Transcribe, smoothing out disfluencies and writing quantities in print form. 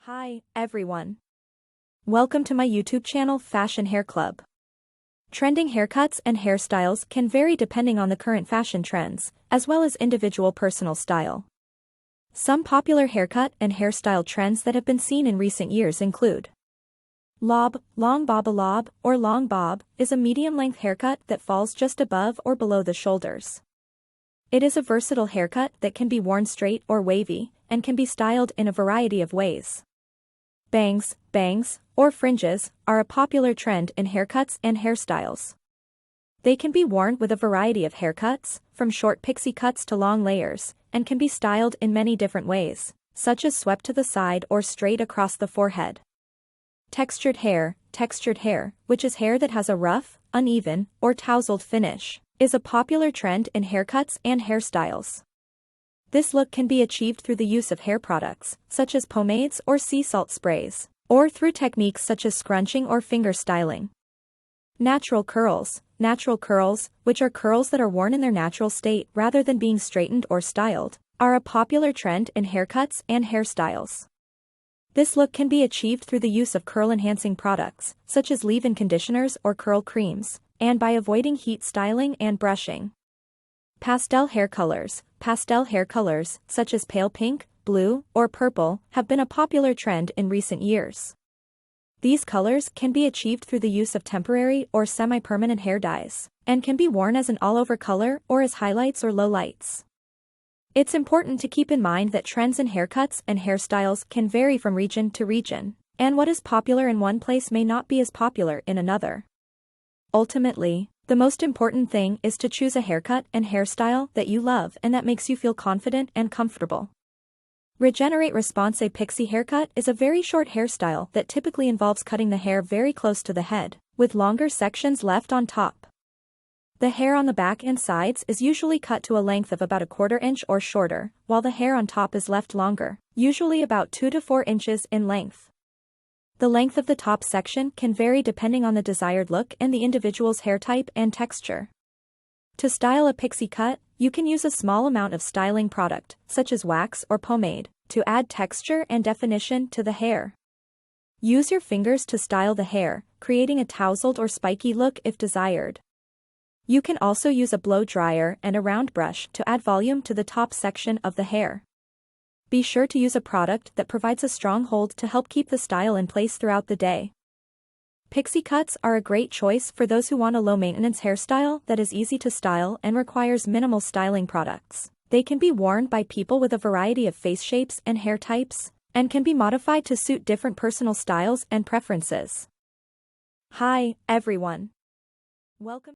Hi, everyone. Welcome to my YouTube channel Fashion Hair Club. Trending haircuts and hairstyles can vary depending on the current fashion trends, as well as individual personal style. Some popular haircut and hairstyle trends that have been seen in recent years include lob, long bob. A lob, or long bob, is a medium-length haircut that falls just above or below the shoulders. It is a versatile haircut that can be worn straight or wavy, and can be styled in a variety of ways. Bangs, or fringes, are a popular trend in haircuts and hairstyles. They can be worn with a variety of haircuts, from short pixie cuts to long layers, and can be styled in many different ways, such as swept to the side or straight across the forehead. Textured hair, which is hair that has a rough, uneven, or tousled finish, is a popular trend in haircuts and hairstyles. This look can be achieved through the use of hair products, such as pomades or sea salt sprays, or through techniques such as scrunching or finger styling. Natural curls, which are curls that are worn in their natural state rather than being straightened or styled, are a popular trend in haircuts and hairstyles. This look can be achieved through the use of curl-enhancing products, such as leave-in conditioners or curl creams, and by avoiding heat styling and brushing. Pastel hair colors, such as pale pink, blue, or purple, have been a popular trend in recent years. These colors can be achieved through the use of temporary or semi-permanent hair dyes, and can be worn as an all-over color or as highlights or lowlights. It's important to keep in mind that trends in haircuts and hairstyles can vary from region to region, and what is popular in one place may not be as popular in another. Ultimately, the most important thing is to choose a haircut and hairstyle that you love and that makes you feel confident and comfortable. Regenerate Response. A pixie haircut is a very short hairstyle that typically involves cutting the hair very close to the head, with longer sections left on top. The hair on the back and sides is usually cut to a length of about 1/4 inch or shorter, while the hair on top is left longer, usually about 2 to 4 inches in length. The length of the top section can vary depending on the desired look and the individual's hair type and texture. To style a pixie cut, you can use a small amount of styling product, such as wax or pomade, to add texture and definition to the hair. Use your fingers to style the hair, creating a tousled or spiky look if desired. You can also use a blow dryer and a round brush to add volume to the top section of the hair. Be sure to use a product that provides a strong hold to help keep the style in place throughout the day. Pixie cuts are a great choice for those who want a low-maintenance hairstyle that is easy to style and requires minimal styling products. They can be worn by people with a variety of face shapes and hair types, and can be modified to suit different personal styles and preferences. Hi, everyone. Welcome.